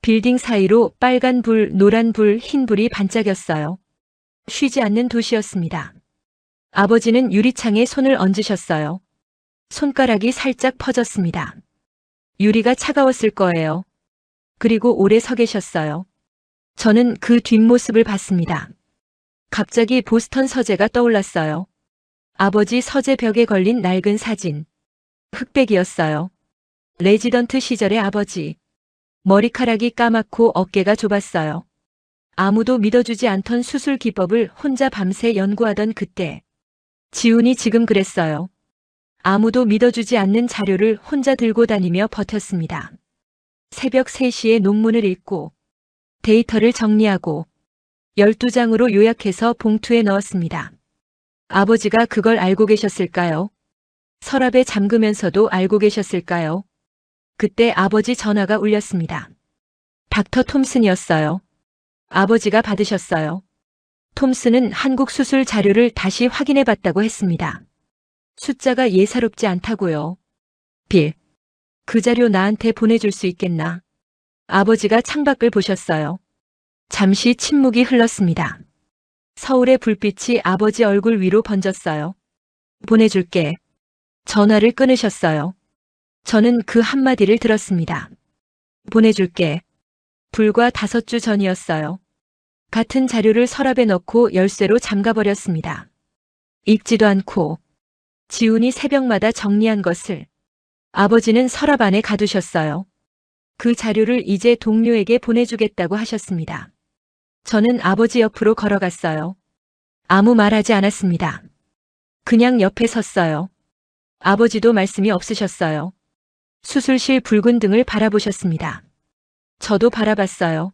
빌딩 사이로 빨간 불, 노란 불, 흰 불이 반짝였어요. 쉬지 않는 도시였습니다. 아버지는 유리창에 손을 얹으셨어요. 손가락이 살짝 퍼졌습니다. 유리가 차가웠을 거예요. 그리고 오래 서 계셨어요. 저는 그 뒷모습을 봤습니다. 갑자기 보스턴 서재가 떠올랐어요. 아버지 서재 벽에 걸린 낡은 사진. 흑백이었어요. 레지던트 시절의 아버지. 머리카락이 까맣고 어깨가 좁았어요. 아무도 믿어주지 않던 수술 기법을 혼자 밤새 연구하던 그때. 지훈이 지금 그랬어요. 아무도 믿어주지 않는 자료를 혼자 들고 다니며 버텼습니다. 새벽 3시에 논문을 읽고 데이터를 정리하고 12장으로 요약해서 봉투에 넣었습니다. 아버지가 그걸 알고 계셨을까요? 서랍에 잠그면서도 알고 계셨을까요? 그때 아버지 전화가 울렸습니다. 닥터 톰슨이었어요. 아버지가 받으셨어요. 톰슨은 한국 수술 자료를 다시 확인해 봤다고 했습니다. 숫자가 예사롭지 않다고요. 빌, 그 자료 나한테 보내줄 수 있겠나? 아버지가 창밖을 보셨어요. 잠시 침묵이 흘렀습니다. 서울의 불빛이 아버지 얼굴 위로 번졌어요. 보내줄게. 전화를 끊으셨어요. 저는 그 한마디를 들었습니다. 보내줄게. 불과 5주 전이었어요. 같은 자료를 서랍에 넣고 열쇠로 잠가버렸습니다. 읽지도 않고 지훈이 새벽마다 정리한 것을 아버지는 서랍 안에 가두셨어요. 그 자료를 이제 동료에게 보내주겠다고 하셨습니다. 저는 아버지 옆으로 걸어갔어요. 아무 말하지 않았습니다. 그냥 옆에 섰어요. 아버지도 말씀이 없으셨어요. 수술실 붉은 등을 바라보셨습니다. 저도 바라봤어요.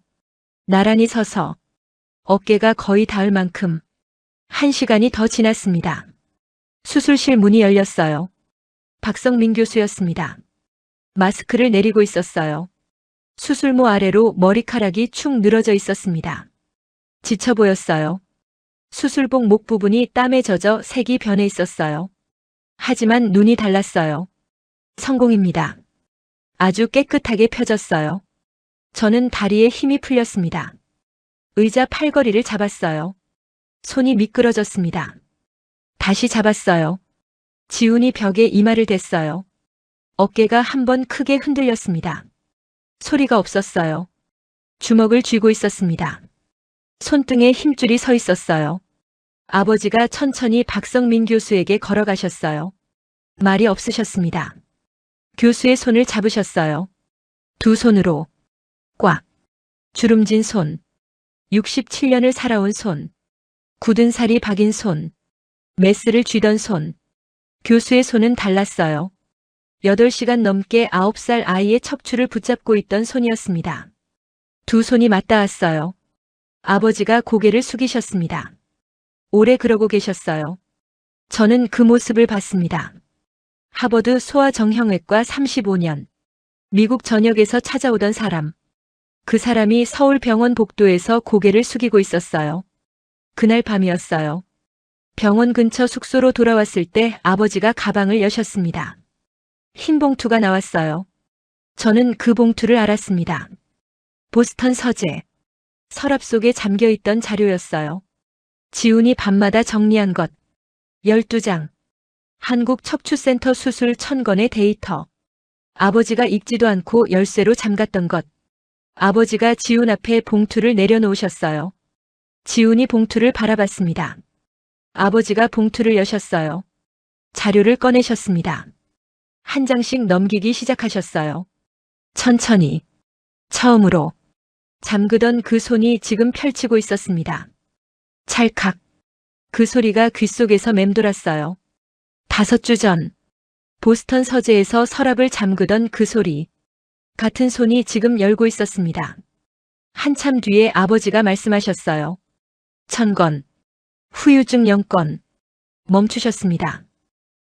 나란히 서서 어깨가 거의 닿을 만큼 1시간이 더 지났습니다. 수술실 문이 열렸어요. 박성민 교수였습니다. 마스크를 내리고 있었어요. 수술모 아래로 머리카락이 축 늘어져 있었습니다. 지쳐 보였어요. 수술복 목 부분이 땀에 젖어 색이 변해 있었어요. 하지만 눈이 달랐어요. 성공입니다. 아주 깨끗하게 펴졌어요. 저는 다리에 힘이 풀렸습니다. 의자 팔걸이를 잡았어요. 손이 미끄러졌습니다. 다시 잡았어요. 지훈이 벽에 이마를 댔어요. 어깨가 한 번 크게 흔들렸습니다. 소리가 없었어요. 주먹을 쥐고 있었습니다. 손등에 힘줄이 서 있었어요. 아버지가 천천히 박성민 교수에게 걸어가셨어요. 말이 없으셨습니다. 교수의 손을 잡으셨어요. 두 손으로 꽉. 주름진 손. 67년을 살아온 손. 굳은 살이 박인 손. 메스를 쥐던 손. 교수의 손은 달랐어요. 8시간 넘게 9살 아이의 척추를 붙잡고 있던 손이었습니다. 두 손이 맞닿았어요. 아버지가 고개를 숙이셨습니다. 오래 그러고 계셨어요. 저는 그 모습을 봤습니다. 하버드 소아정형외과 35년. 미국 전역에서 찾아오던 사람. 그 사람이 서울 병원 복도에서 고개를 숙이고 있었어요. 그날 밤이었어요. 병원 근처 숙소로 돌아왔을 때 아버지가 가방을 여셨습니다. 흰 봉투가 나왔어요. 저는 그 봉투를 알았습니다. 보스턴 서재. 서랍 속에 잠겨있던 자료였어요. 지훈이 밤마다 정리한 것. 12장. 한국척추센터 수술 1000건의 데이터. 아버지가 읽지도 않고 열쇠로 잠갔던 것. 아버지가 지훈 앞에 봉투를 내려놓으셨어요. 지훈이 봉투를 바라봤습니다. 아버지가 봉투를 여셨어요. 자료를 꺼내셨습니다. 한 장씩 넘기기 시작하셨어요. 천천히. 처음으로. 잠그던 그 손이 지금 펼치고 있었습니다. 찰칵. 그 소리가 귓속에서 맴돌았어요. 5주 전. 보스턴 서재에서 서랍을 잠그던 그 소리. 같은 손이 지금 열고 있었습니다. 한참 뒤에 아버지가 말씀하셨어요. 1000건. 후유증 0건. 멈추셨습니다.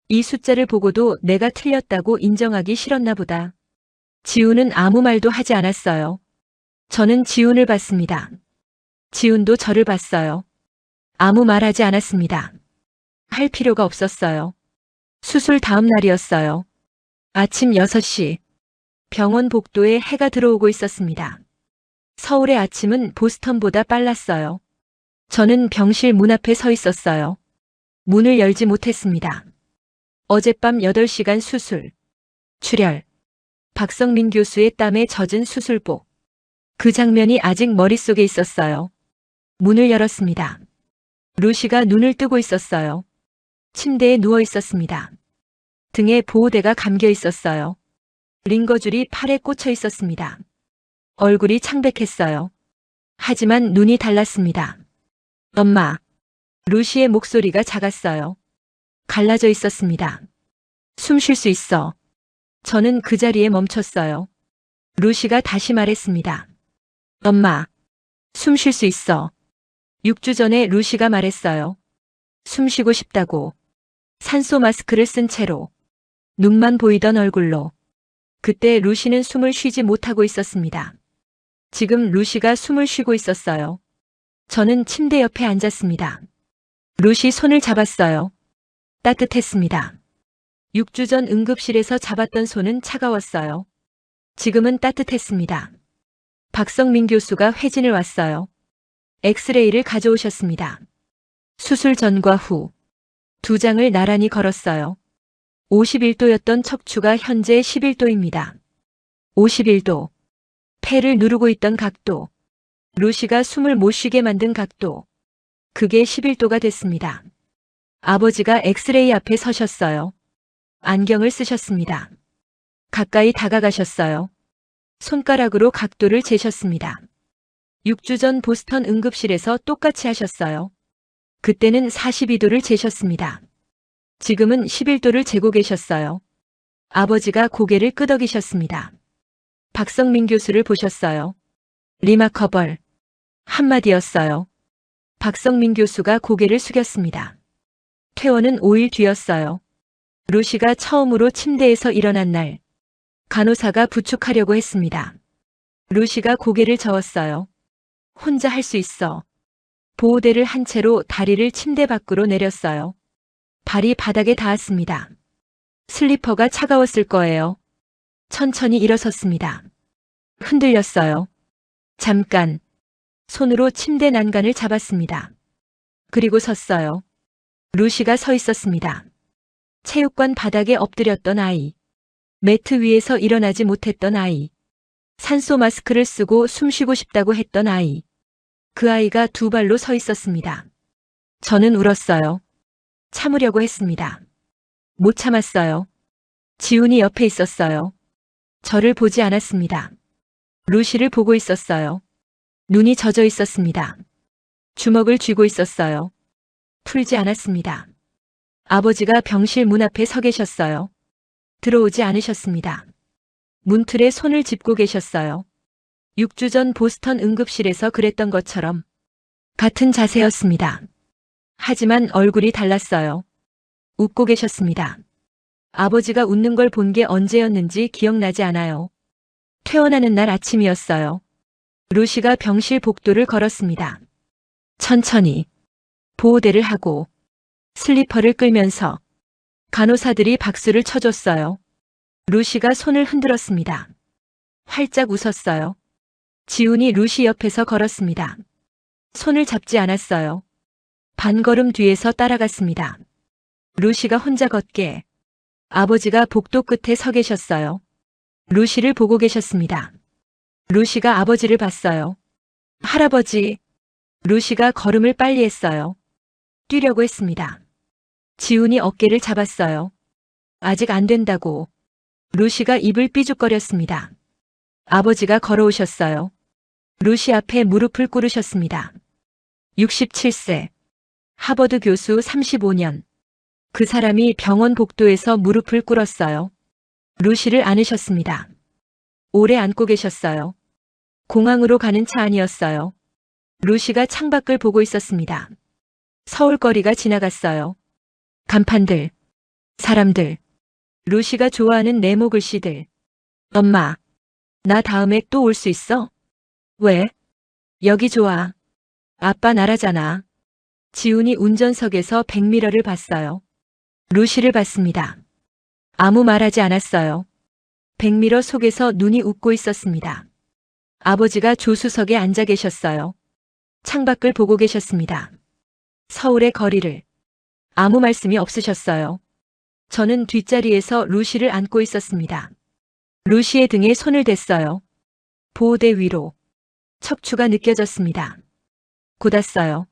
이 숫자를 보고도 내가 틀렸다고 인정하기 싫었나 보다. 지훈은 아무 말도 하지 않았어요. 저는 지훈을 봤습니다. 지훈도 저를 봤어요. 아무 말하지 않았습니다. 할 필요가 없었어요. 수술 다음 날이었어요. 아침 6시. 병원 복도에 해가 들어오고 있었습니다. 서울의 아침은 보스턴보다 빨랐어요. 저는 병실 문 앞에 서 있었어요. 문을 열지 못했습니다. 어젯밤 8시간 수술. 출혈. 박성민 교수의 땀에 젖은 수술복. 그 장면이 아직 머릿속에 있었어요. 문을 열었습니다. 루시가 눈을 뜨고 있었어요. 침대에 누워 있었습니다. 등에 보호대가 감겨 있었어요. 링거줄이 팔에 꽂혀 있었습니다. 얼굴이 창백했어요. 하지만 눈이 달랐습니다. 엄마. 루시의 목소리가 작았어요. 갈라져 있었습니다. 숨 쉴 수 있어. 저는 그 자리에 멈췄어요. 루시가 다시 말했습니다. 엄마. 숨 쉴 수 있어. 6주 전에 루시가 말했어요. 숨 쉬고 싶다고. 산소 마스크를 쓴 채로. 눈만 보이던 얼굴로. 그때 루시는 숨을 쉬지 못하고 있었습니다. 지금 루시가 숨을 쉬고 있었어요. 저는 침대 옆에 앉았습니다. 루시 손을 잡았어요. 따뜻했습니다. 6주 전 응급실에서 잡았던 손은 차가웠어요. 지금은 따뜻했습니다. 박성민 교수가 회진을 왔어요. 엑스레이를 가져오셨습니다. 수술 전과 후. 2장을 나란히 걸었어요. 51도였던 척추가 현재 11도입니다. 51도. 폐를 누르고 있던 각도. 루시가 숨을 못 쉬게 만든 각도. 그게 11도가 됐습니다. 아버지가 엑스레이 앞에 서셨어요. 안경을 쓰셨습니다. 가까이 다가가셨어요. 손가락으로 각도를 재셨습니다. 6주 전 보스턴 응급실에서 똑같이 하셨어요. 그때는 42도를 재셨습니다. 지금은 11도를 재고 계셨어요. 아버지가 고개를 끄덕이셨습니다. 박성민 교수를 보셨어요. 리마커벌. 한마디였어요. 박성민 교수가 고개를 숙였습니다. 퇴원은 5일 뒤였어요. 루시가 처음으로 침대에서 일어난 날. 간호사가 부축하려고 했습니다. 루시가 고개를 저었어요. 혼자 할 수 있어. 보호대를 한 채로 다리를 침대 밖으로 내렸어요. 발이 바닥에 닿았습니다. 슬리퍼가 차가웠을 거예요. 천천히 일어섰습니다. 흔들렸어요. 잠깐. 손으로 침대 난간을 잡았습니다. 그리고 섰어요. 루시가 서 있었습니다. 체육관 바닥에 엎드렸던 아이. 매트 위에서 일어나지 못했던 아이. 산소 마스크를 쓰고 숨 쉬고 싶다고 했던 아이. 그 아이가 2발로 서 있었습니다. 저는 울었어요. 참으려고 했습니다. 못 참았어요. 지훈이 옆에 있었어요. 저를 보지 않았습니다. 루시를 보고 있었어요. 눈이 젖어 있었습니다. 주먹을 쥐고 있었어요. 풀지 않았습니다. 아버지가 병실 문 앞에 서 계셨어요. 들어오지 않으셨습니다. 문틀에 손을 짚고 계셨어요. 6주 전 보스턴 응급실에서 그랬던 것처럼 같은 자세였습니다. 하지만 얼굴이 달랐어요. 웃고 계셨습니다. 아버지가 웃는 걸 본 게 언제였는지 기억나지 않아요. 퇴원하는 날 아침이었어요. 루시가 병실 복도를 걸었습니다. 천천히 보호대를 하고 슬리퍼를 끌면서 간호사들이 박수를 쳐줬어요. 루시가 손을 흔들었습니다. 활짝 웃었어요. 지훈이 루시 옆에서 걸었습니다. 손을 잡지 않았어요. 반걸음 뒤에서 따라갔습니다. 루시가 혼자 걷게 아버지가 복도 끝에 서 계셨어요. 루시를 보고 계셨습니다. 루시가 아버지를 봤어요. 할아버지. 루시가 걸음을 빨리 했어요. 뛰려고 했습니다. 지훈이 어깨를 잡았어요. 아직 안 된다고. 루시가 입을 삐죽거렸습니다. 아버지가 걸어오셨어요. 루시 앞에 무릎을 꿇으셨습니다. 67세. 하버드 교수 35년. 그 사람이 병원 복도에서 무릎을 꿇었어요. 루시를 안으셨습니다. 오래 안고 계셨어요. 공항으로 가는 차 안이었어요. 루시가 창밖을 보고 있었습니다. 서울거리가 지나갔어요. 간판들, 사람들, 루시가 좋아하는 네모 글씨들. 엄마, 나 다음에 또 올 수 있어? 왜? 여기 좋아. 아빠 나라잖아. 지훈이 운전석에서 백미러를 봤어요. 루시를 봤습니다. 아무 말하지 않았어요. 백미러 속에서 눈이 웃고 있었습니다. 아버지가 조수석에 앉아 계셨어요. 창밖을 보고 계셨습니다. 서울의 거리를. 아무 말씀이 없으셨어요. 저는 뒷자리에서 루시를 안고 있었습니다. 루시의 등에 손을 댔어요. 보호대 위로. 척추가 느껴졌습니다. 곧았어요.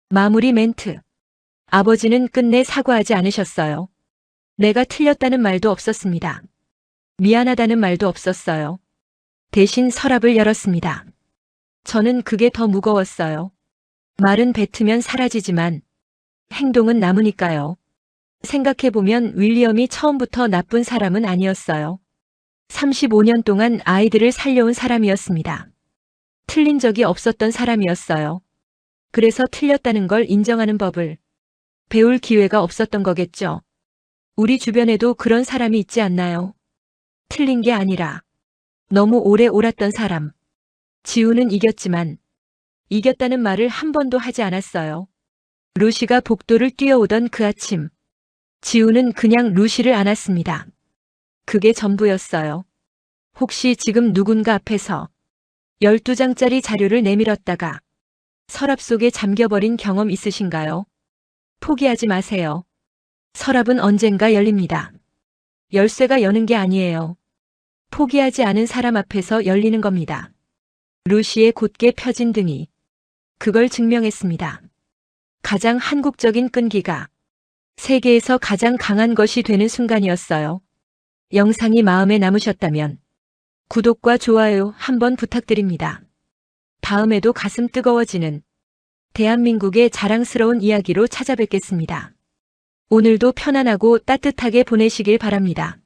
마무리 멘트. 아버지는 끝내 사과하지 않으셨어요. 내가 틀렸다는 말도 없었습니다. 미안하다는 말도 없었어요. 대신 서랍을 열었습니다. 저는 그게 더 무거웠어요. 말은 뱉으면 사라지지만 행동은 남으니까요. 생각해보면 윌리엄이 처음부터 나쁜 사람은 아니었어요. 35년 동안 아이들을 살려온 사람이었습니다. 틀린 적이 없었던 사람이었어요. 그래서 틀렸다는 걸 인정하는 법을 배울 기회가 없었던 거겠죠. 우리 주변에도 그런 사람이 있지 않나요? 틀린 게 아니라 너무 오래 옳았던 사람. 지훈은 이겼지만 이겼다는 말을 한 번도 하지 않았어요. 루시가 복도를 뛰어오던 그 아침. 지훈은 그냥 루시를 안았습니다. 그게 전부였어요. 혹시 지금 누군가 앞에서 12장짜리 자료를 내밀었다가 서랍 속에 잠겨버린 경험 있으신가요? 포기하지 마세요. 서랍은 언젠가 열립니다. 열쇠가 여는 게 아니에요. 포기하지 않은 사람 앞에서 열리는 겁니다. 루시의 곧게 펴진 등이 그걸 증명했습니다. 가장 한국적인 끈기가 세계에서 가장 강한 것이 되는 순간이었어요. 영상이 마음에 남으셨다면 구독과 좋아요 한번 부탁드립니다. 다음에도 가슴 뜨거워지는 대한민국의 자랑스러운 이야기로 찾아뵙겠습니다. 오늘도 편안하고 따뜻하게 보내시길 바랍니다.